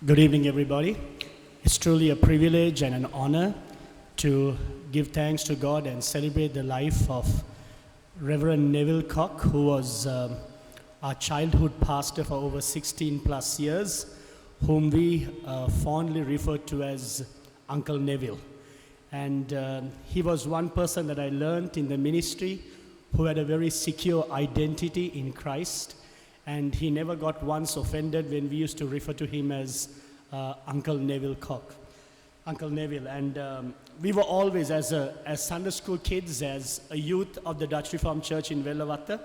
Good evening, everybody. It's truly a privilege and an honor to give thanks to God and celebrate the life of Reverend Neville Koch, who was our childhood pastor for over 16 plus years, whom we fondly refer to as Uncle Neville. And he was one person that I learned in the ministry who had a very secure identity in Christ. And he never got once offended when we used to refer to him as Uncle Neville Koch, Uncle Neville. And we were always, as Sunday school kids, as a youth of the Dutch Reformed Church in Wellawatte,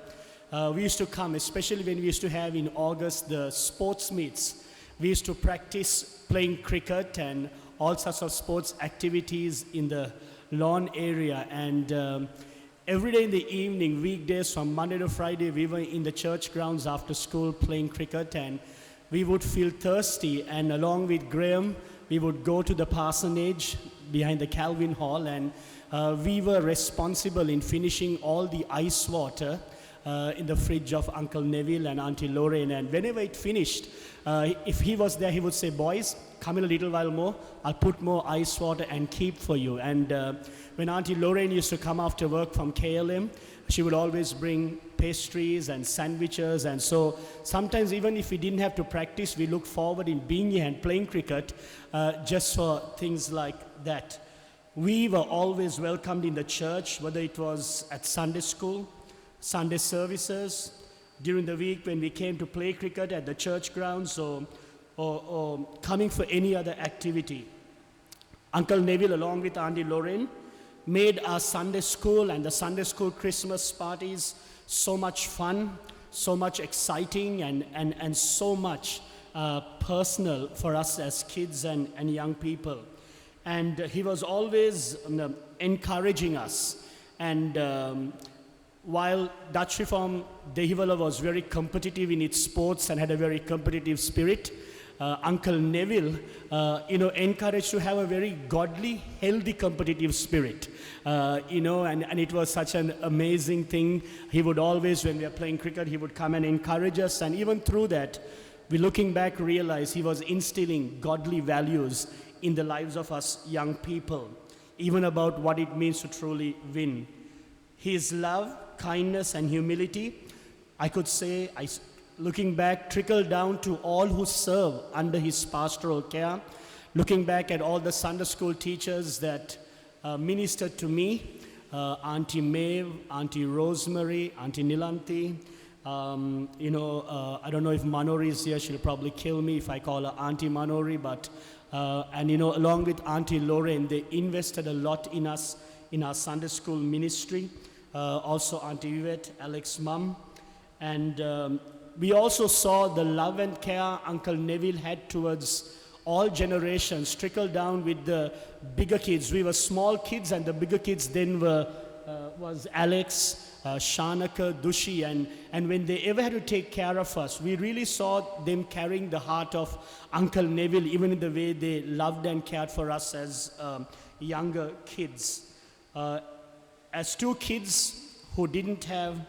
we used to come, especially when we used to have in August the sports meets. We used to practice playing cricket and all sorts of sports activities in the lawn area. And every day in the evening, weekdays from Monday to Friday, we were in the church grounds after school playing cricket, and we would feel thirsty, and along with Graham, we would go to the parsonage behind the Calvin Hall, and we were responsible in finishing all the ice water in the fridge of Uncle Neville and Auntie Lorraine. And whenever it finished, if he was there, he would say, "Boys, come in a little while more, I'll put more ice water and keep for you." And when Auntie Lorraine used to come after work from KLM, she would always bring pastries and sandwiches. And so sometimes even if we didn't have to practice, we looked forward in being here and playing cricket just for things like that. We were always welcomed in the church, whether it was at Sunday school, Sunday services, during the week when we came to play cricket at the church grounds, or coming for any other activity. Uncle Neville, along with Auntie Lorraine, made our Sunday school and the Sunday school Christmas parties so much fun, so much exciting, and so much personal for us as kids and young people. And he was always encouraging us. And while Dutch Reform Devila was very competitive in its sports and had a very competitive spirit, Uncle Neville, encouraged to have a very godly, healthy, competitive spirit, and it was such an amazing thing. He would always, when we were playing cricket, he would come and encourage us, and even through that, we looking back realize he was instilling godly values in the lives of us young people, even about what it means to truly win. His love, kindness, and humility, I could say, looking back, trickled down to all who serve under his pastoral care. Looking back at all the Sunday school teachers that ministered to me, Auntie Maeve, Auntie Rosemary, Auntie Nilanthi. I don't know if Manori is here. She'll probably kill me if I call her Auntie Manori. But along with Auntie Lorraine, they invested a lot in us in our Sunday school ministry. Also Auntie Yvette, Alex's mum. And we also saw the love and care Uncle Neville had towards all generations trickle down with the bigger kids. We were small kids, and the bigger kids then was Alex, Shanaka, Dushi, and when they ever had to take care of us, we really saw them carrying the heart of Uncle Neville, even in the way they loved and cared for us as younger kids. As two kids who didn't have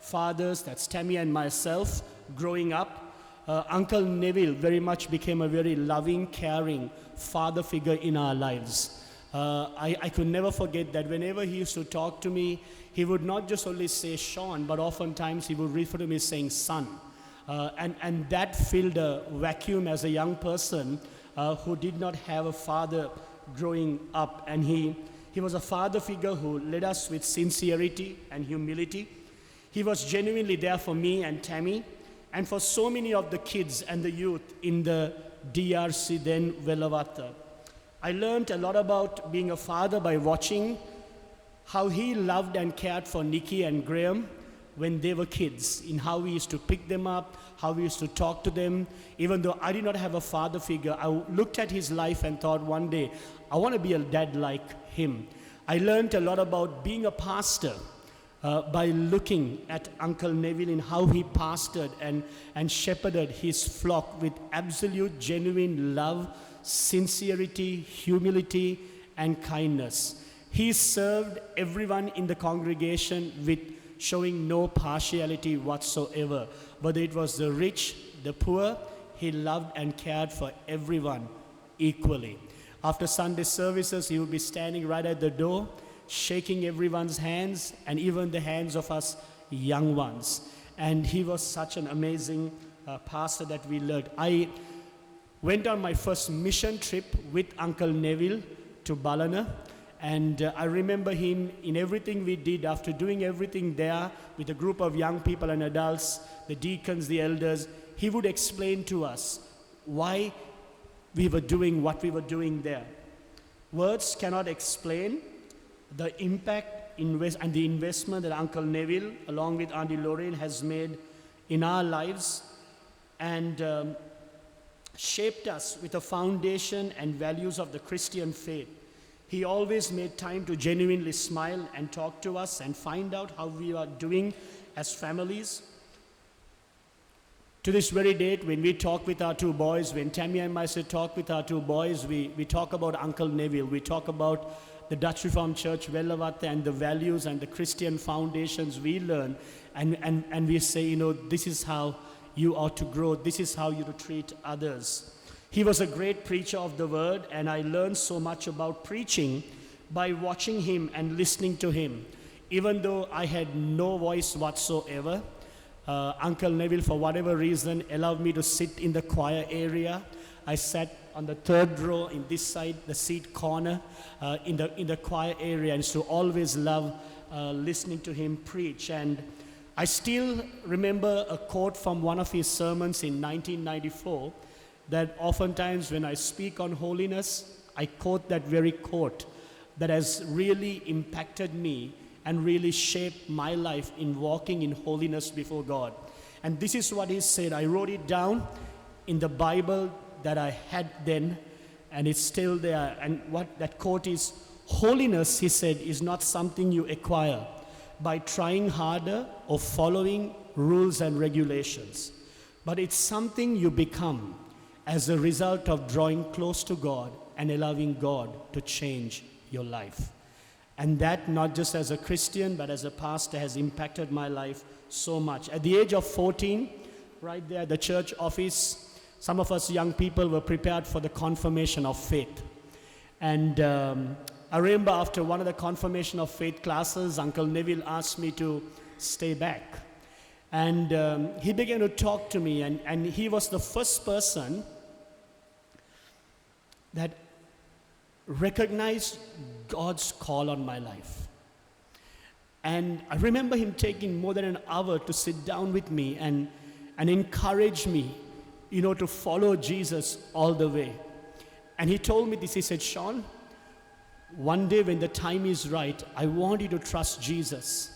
fathers, that's Tammy and myself, growing up, Uncle Neville very much became a very loving, caring father figure in our lives. I could never forget that whenever he used to talk to me, he would not just only say Sean, but oftentimes he would refer to me saying son. And that filled a vacuum as a young person who did not have a father growing up. And he was a father figure who led us with sincerity and humility. He was genuinely there for me and Tammy, and for so many of the kids and the youth in the DRC, then Wellawatte. I learned a lot about being a father by watching how he loved and cared for Nikki and Graham when they were kids, in how we used to pick them up, how we used to talk to them. Even though I did not have a father figure, I looked at his life and thought one day, I want to be a dad like him. I learned a lot about being a pastor by looking at Uncle Neville in how he pastored and shepherded his flock with absolute, genuine love, sincerity, humility, and kindness. He served everyone in the congregation with showing no partiality whatsoever. Whether it was the rich, the poor, he loved and cared for everyone equally. After Sunday services, he would be standing right at the door, shaking everyone's hands, and even the hands of us young ones. And he was such an amazing pastor that we learned. I went on my first mission trip with Uncle Neville to Ballina, and I remember him in everything we did. After doing everything there with a group of young people and adults, the deacons, the elders, he would explain to us why we were doing what we were doing there. Words cannot explain the impact and the investment that Uncle Neville, along with Auntie Lorraine, has made in our lives, and shaped us with a foundation and values of the Christian faith. He always made time to genuinely smile and talk to us and find out how we are doing as families. To this very date, when we talk with our two boys, when Tammy and myself talk with our two boys, we talk about Uncle Neville. We talk about the Dutch Reformed Church, Wellawatte, and the values and the Christian foundations we learn. And we say, this is how you ought to grow. This is how you to treat others. He was a great preacher of the word, and I learned so much about preaching by watching him and listening to him. Even though I had no voice whatsoever, Uncle Neville, for whatever reason, allowed me to sit in the choir area. I sat on the third row in this side, the seat corner, in the choir area, and so always love listening to him preach. And I still remember a quote from one of his sermons in 1994 that oftentimes when I speak on holiness, I quote that very quote that has really impacted me and really shaped my life in walking in holiness before God. And this is what he said. I wrote it down in the Bible that I had then, and it's still there. And what that quote is, holiness, he said, is not something you acquire by trying harder or following rules and regulations, but it's something you become as a result of drawing close to God and allowing God to change your life. And that, not just as a Christian, but as a pastor, has impacted my life so much. At the age of 14, right there at the church office, some of us young people were prepared for the confirmation of faith. And I remember after one of the confirmation of faith classes, Uncle Neville asked me to stay back. And he began to talk to me, and he was the first person that recognized God's call on my life. And I remember him taking more than an hour to sit down with me and encourage me, to follow Jesus all the way. And he told me this, he said, Sean, one day when the time is right, I want you to trust Jesus,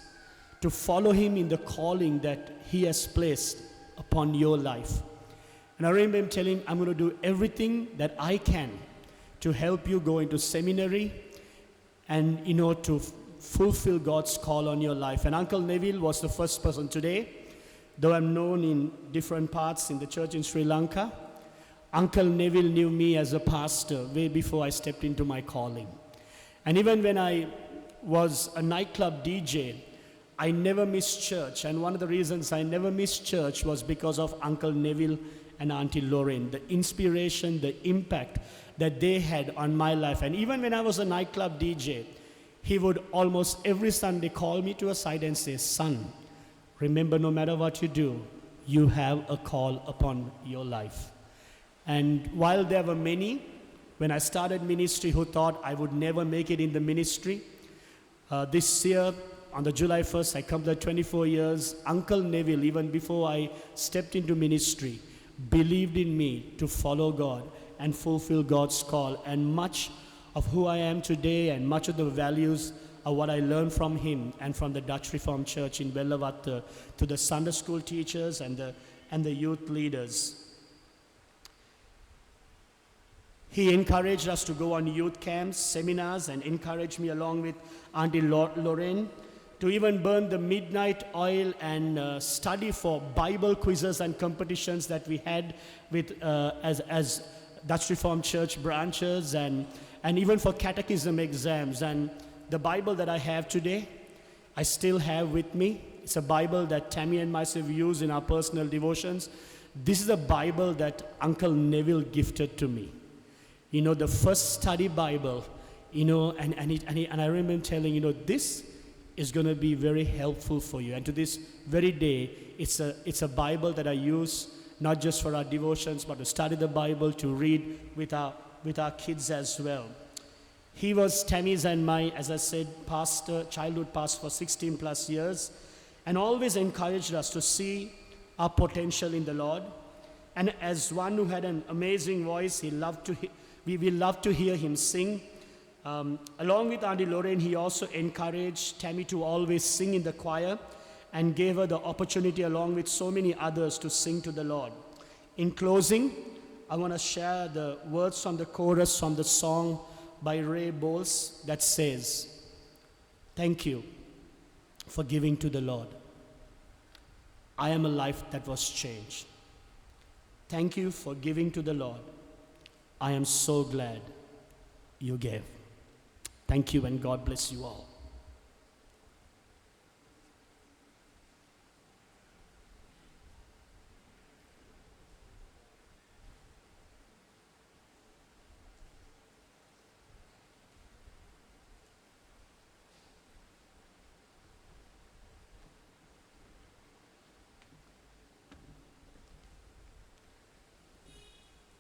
to follow him in the calling that he has placed upon your life. And I remember him telling, I'm going to do everything that I can to help you go into seminary and, to fulfill God's call on your life. And Uncle Neville was the first person today, though I'm known in different parts in the church in Sri Lanka. Uncle Neville knew me as a pastor way before I stepped into my calling. And even when I was a nightclub DJ, I never missed church. And one of the reasons I never missed church was because of Uncle Neville and Auntie Lorraine, the inspiration, the impact that they had on my life. And even when I was a nightclub DJ, he would almost every Sunday call me to a side and say, son, remember, no matter what you do, you have a call upon your life. And while there were many, when I started ministry, who thought I would never make it in the ministry, this year, on the July 1st, I completed 24 years. Uncle Neville, even before I stepped into ministry, believed in me to follow God and fulfill God's call. And much of who I am today and much of the values are what I learned from him and from the Dutch Reformed Church in Wellawatte, to the Sunday school teachers and the youth leaders. He encouraged us to go on youth camps, seminars, and encouraged me along with Auntie Lorraine to even burn the midnight oil and study for Bible quizzes and competitions that we had with as Dutch Reformed Church branches, and even for catechism exams. And the Bible that I have today, I still have with me. It's a Bible that Tammy and myself use in our personal devotions. This is a Bible that Uncle Neville gifted to me. You know, the first study Bible, you know, and I remember telling, you know, this is going to be very helpful for you. And to this very day, it's a Bible that I use not just for our devotions, but to study the Bible, to read with our kids as well. He was Tammy's and my, as I said, pastor, childhood pastor for 16 plus years, and always encouraged us to see our potential in the Lord. And as one who had an amazing voice, we loved to hear him sing. Along with Auntie Lorraine, he also encouraged Tammy to always sing in the choir and gave her the opportunity, along with so many others, to sing to the Lord. In closing, I want to share the words from the chorus from the song by Ray Bowles that says, "Thank you for giving to the Lord. I am a life that was changed. Thank you for giving to the Lord. I am so glad you gave." Thank you, and God bless you all.